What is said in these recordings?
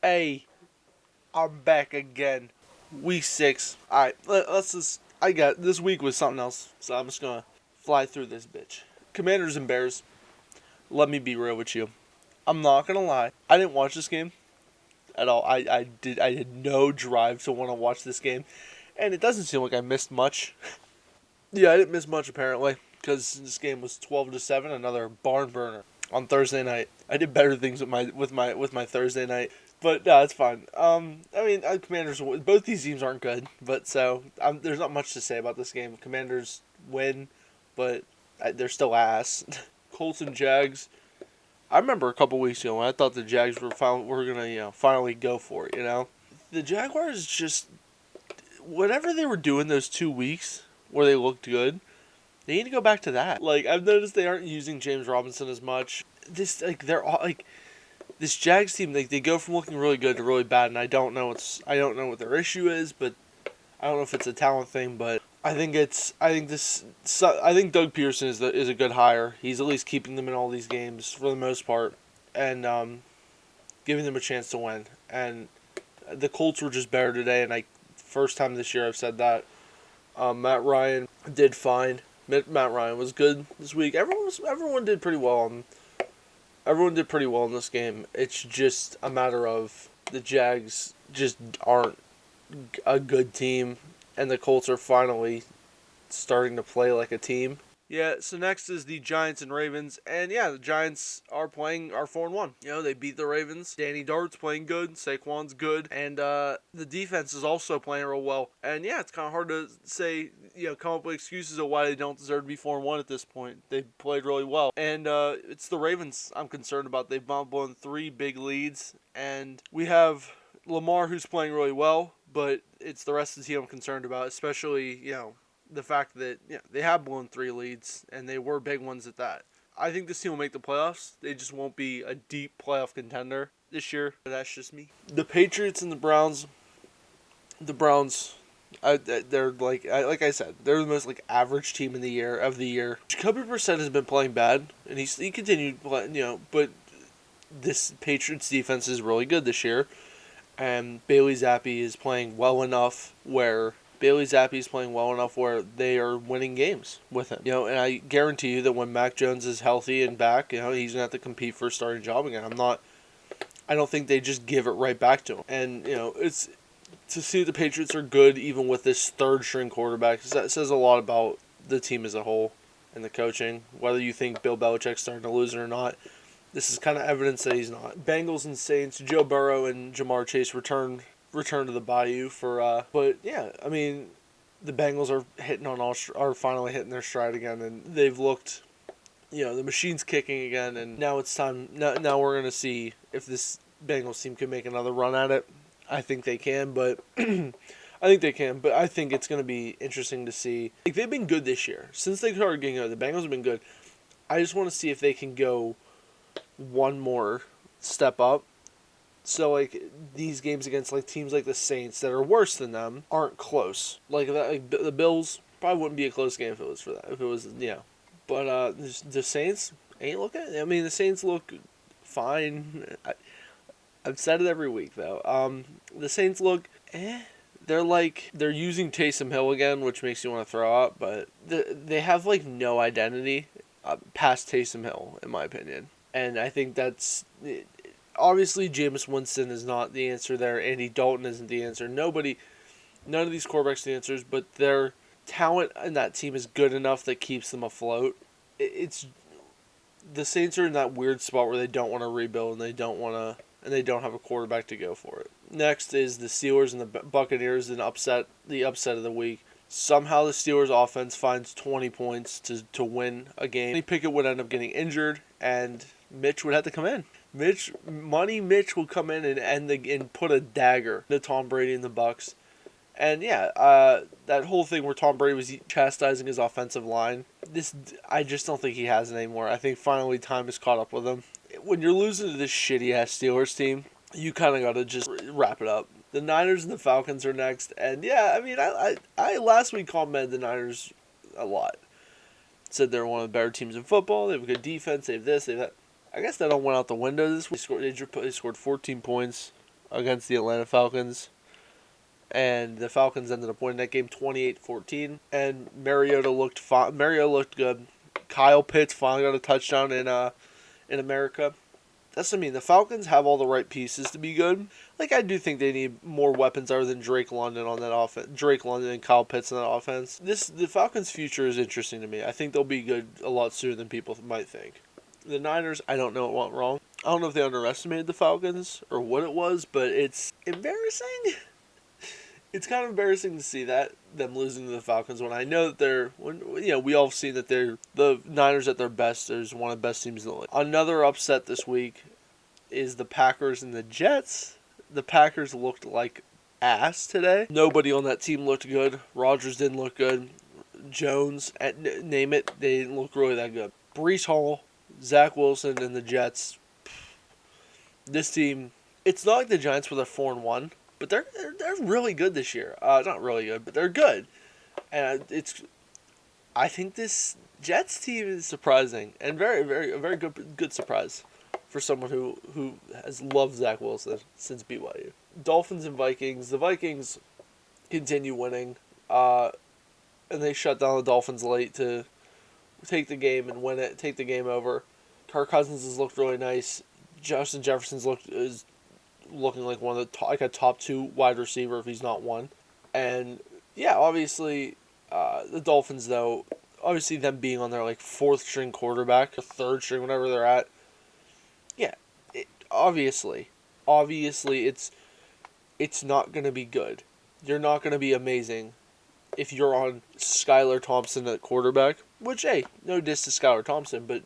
Hey, I'm back again. Week 6. Alright, let's just. This week was something else, so I'm just gonna fly through this bitch. Commanders and Bears. Let me be real with you. I'm not gonna lie. I didn't watch this game at all. I had no drive to want to watch this game, and it doesn't seem like I missed much. Yeah, I didn't miss much apparently, because this game was 12-7, another barn burner on Thursday night. I did better things with my Thursday night. But no, it's fine. Commanders. Both these teams aren't good, but there's not much to say about this game. Commanders win, but they're still ass. Colts and Jags. I remember a couple weeks ago when I thought the Jags were gonna finally go for it. The Jaguars just whatever they were doing those 2 weeks where they looked good. They need to go back to that. Like I've noticed they aren't using James Robinson as much. This Jags team, they go from looking really good to really bad, and I don't know what their issue is, but I don't know if it's a talent thing, but I think Doug Pearson is a good hire. He's at least keeping them in all these games for the most part, and giving them a chance to win. And the Colts were just better today, and first time this year I've said that. Matt Ryan did fine. Matt Ryan was good this week. Everyone did pretty well. Everyone did pretty well in this game. It's just a matter of the Jags just aren't a good team, and the Colts are finally starting to play like a team. Yeah, so next is the Giants and Ravens, and yeah, the Giants are 4-1. They beat the Ravens. Danny Dart's playing good, Saquon's good, and the defense is also playing real well. And yeah, it's kind of hard to say, come up with excuses of why they don't deserve to be 4-1 at this point. They played really well, and it's the Ravens I'm concerned about. They've blown 3 big leads, and we have Lamar who's playing really well, but it's the rest of the team I'm concerned about, especially the fact that they have blown 3 leads, and they were big ones at that. I think this team will make the playoffs. They just won't be a deep playoff contender this year. But that's just me. The Patriots and the Browns. The Browns, they're like I said, they're the most average team of the year. Jacoby Brissett has been playing bad, and he continued playing, but this Patriots defense is really good this year, and Bailey Zappi is playing well enough where they are winning games with him. And I guarantee you that when Mac Jones is healthy and back, he's going to have to compete for a starting job again. I don't think they just give it right back to him. And, it's to see the Patriots are good even with this third string quarterback. That says a lot about the team as a whole and the coaching. Whether you think Bill Belichick's starting to lose it or not, this is kind of evidence that he's not. Bengals and Saints, Joe Burrow and Jamar Chase return to the Bayou for but yeah, the Bengals are finally hitting their stride again, and they've looked, the machine's kicking again, and now it's time. Now we're gonna see if this Bengals team can make another run at it. I think they can, but I think it's gonna be interesting to see. They've been good this year since they started getting good. The Bengals have been good. I just want to see if they can go one more step up. So these games against teams like the Saints that are worse than them aren't close. The Bills probably wouldn't be a close game if it was for that. If it was but the Saints ain't looking. The Saints look fine. I've said it every week though. The Saints look they're using Taysom Hill again, which makes you want to throw up. But they have no identity past Taysom Hill, in my opinion, and I think that's. Obviously, Jameis Winston is not the answer there. Andy Dalton isn't the answer. None of these quarterbacks are the answers, but their talent in that team is good enough that keeps them afloat. It's the Saints are in that weird spot where they don't want to rebuild and they don't have a quarterback to go for it. Next is the Steelers and the Buccaneers, the upset of the week. Somehow the Steelers offense finds 20 points to win a game. Kenny Pickett would end up getting injured, and Mitch would have to come in. Mitch will come in and put a dagger to Tom Brady and the Bucs. And that whole thing where Tom Brady was chastising his offensive line, I just don't think he has it anymore. I think finally time has caught up with him. When you're losing to this shitty ass Steelers team, you kind of got to just wrap it up. The Niners and the Falcons are next, and I last week commented the Niners a lot. Said they're one of the better teams in football. They have a good defense. They have this. They have that. I guess that all went out the window this week. They scored 14 points. against the Atlanta Falcons. And the Falcons ended up winning that game 28-14. And Mariota looked fine. Mariota looked good. Kyle Pitts finally got a touchdown in America. That's what I mean. The Falcons have all the right pieces to be good. Like, I do think they need more weapons other than Drake London on that offense. Drake London and Kyle Pitts on that offense. The Falcons' future is interesting to me. I think they'll be good a lot sooner than people might think. The Niners, I don't know what went wrong. I don't know if they underestimated the Falcons or what it was, but it's embarrassing. It's kind of embarrassing to see them losing to the Falcons when I know that we all see that they're the Niners at their best. They're one of the best teams in the league. Another upset this week is the Packers and the Jets. The Packers looked like ass today. Nobody on that team looked good. Rodgers didn't look good. Jones, name it, they didn't look really that good. Breece Hall, Zach Wilson, and the Jets. This team, it's not like the Giants were 4-1. But they're really good this year. Not really good, but they're good. And I think this Jets team is surprising and a very good surprise for someone who has loved Zach Wilson since BYU. Dolphins and Vikings. The Vikings continue winning, and they shut down the Dolphins late to take the game and win it. Take the game over. Kirk Cousins has looked really nice. Justin Jefferson's looking like one of the a top 2 wide receiver if he's not one. And yeah, obviously the Dolphins though, obviously them being on their 4th string quarterback or 3rd string, whatever they're at. Yeah, obviously it's not going to be good. You're not going to be amazing if you're on Skylar Thompson at quarterback, which hey, no diss to Skylar Thompson, but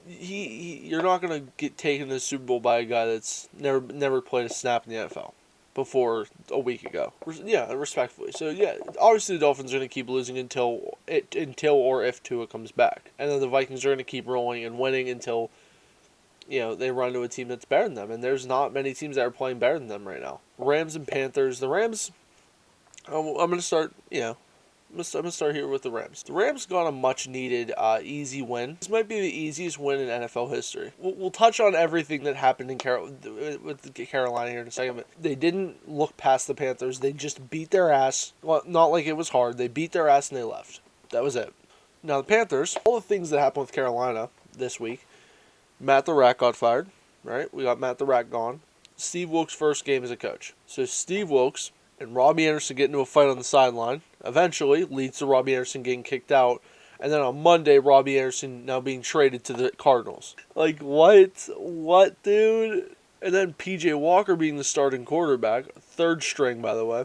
you're not going to get taken to the Super Bowl by a guy that's never played a snap in the NFL before a week ago. Yeah, respectfully. So yeah, obviously the Dolphins are going to keep losing until or if Tua comes back, and then the Vikings are going to keep rolling and winning until they run into a team that's better than them. And there's not many teams that are playing better than them right now. Rams and Panthers. The Rams. I'm going to start. I'm going to start here with the Rams. The Rams got a much-needed easy win. This might be the easiest win in NFL history. We'll touch on everything that happened with Carolina here in a second. But they didn't look past the Panthers. They just beat their ass. Well, not like it was hard. They beat their ass and they left. That was it. Now, the Panthers, all the things that happened with Carolina this week. Matt the Rat got fired, right? We got Matt the Rat gone. Steve Wilks' first game as a coach. So Steve Wilks and Robbie Anderson get into a fight on the sideline. Eventually leads to Robbie Anderson getting kicked out. And then on Monday, Robbie Anderson now being traded to the Cardinals. Like, what? What, dude? And then P.J. Walker being the starting quarterback. 3rd string, by the way.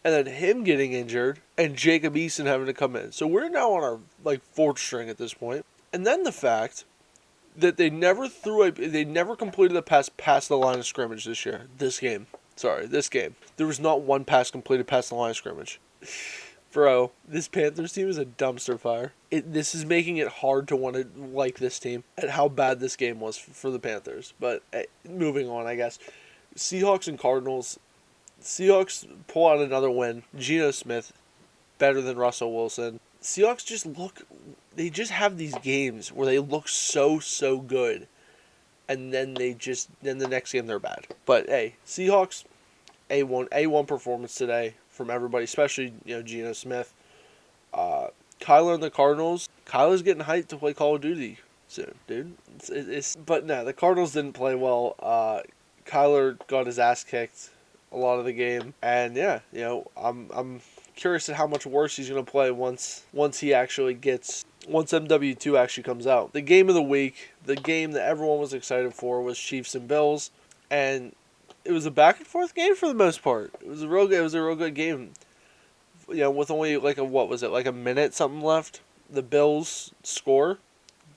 And then him getting injured. And Jacob Eason having to come in. So we're now on our 4th string at this point. And then the fact that they never completed a pass past the line of scrimmage this game. There was not one pass completed past the line of scrimmage. Bro, this Panthers team is a dumpster fire. This is making it hard to want to like this team at how bad this game was for the Panthers. But moving on, I guess. Seahawks and Cardinals. Seahawks pull out another win. Geno Smith, better than Russell Wilson. Seahawks they just have these games where they look so good. And then the next game they're bad. But hey, Seahawks, A1 performance today from everybody, especially Geno Smith. Kyler and the Cardinals. Kyler's getting hyped to play Call of Duty soon, dude. But no, the Cardinals didn't play well. Kyler got his ass kicked a lot of the game, and yeah, I'm curious at how much worse he's gonna play once MW2 actually comes out. The game of the week, the game that everyone was excited for, was Chiefs and Bills, and it was a back and forth game for the most part. It was a real good game. With only a minute something left, the Bills score,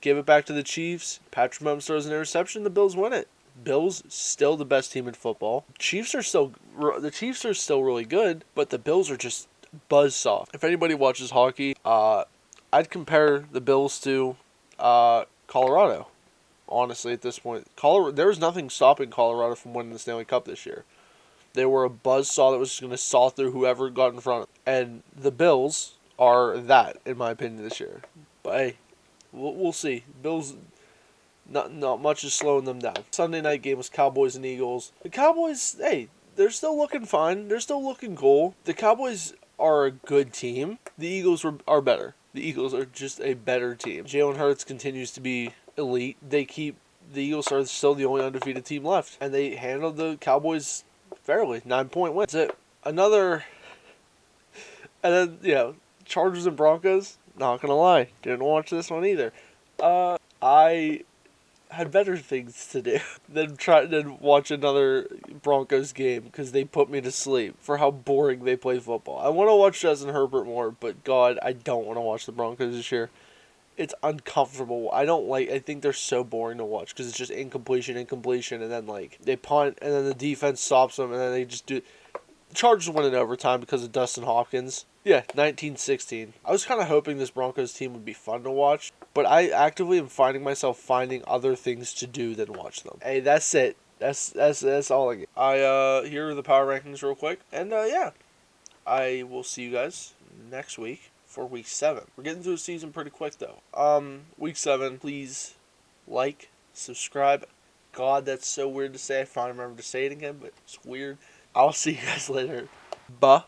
give it back to the Chiefs. Patrick Mahomes throws an interception, the Bills win it. Bills still the best team in football. The Chiefs are still really good, but the Bills are just buzzsaw. If anybody watches hockey, I'd compare the Bills to Colorado. Honestly, at this point, there was nothing stopping Colorado from winning the Stanley Cup this year. They were a buzzsaw that was just going to saw through whoever got in front of them. And the Bills are that, in my opinion, this year. But hey, we'll see. Not much is slowing them down. Sunday night game was Cowboys and Eagles. The Cowboys, hey, they're still looking fine. They're still looking cool. The Cowboys are a good team. The Eagles are better. The Eagles are just a better team. Jalen Hurts continues to be elite. The Eagles are still the only undefeated team left, and they handled the Cowboys fairly. 9-point win. That's it. And then Chargers and Broncos. Not gonna lie, didn't watch this one either. I had better things to do than watch another Broncos game because they put me to sleep for how boring they play football. I want to watch Justin Herbert more, but God, I don't want to watch the Broncos this year. It's uncomfortable. I think they're so boring to watch because it's just incompletion, and then they punt, and then the defense stops them, and then they just do. The Chargers win in overtime because of Dustin Hopkins. Yeah, 19-16. I was kind of hoping this Broncos team would be fun to watch, but I actively am finding myself finding other things to do than watch them. Hey, that's it. That's all I get. Here are the power rankings real quick, and I will see you guys next week for week 7. We're getting through the season pretty quick though. Week 7, please like, subscribe. God, that's so weird to say. I finally remember to say it again, but it's weird. I'll see you guys later. Bye.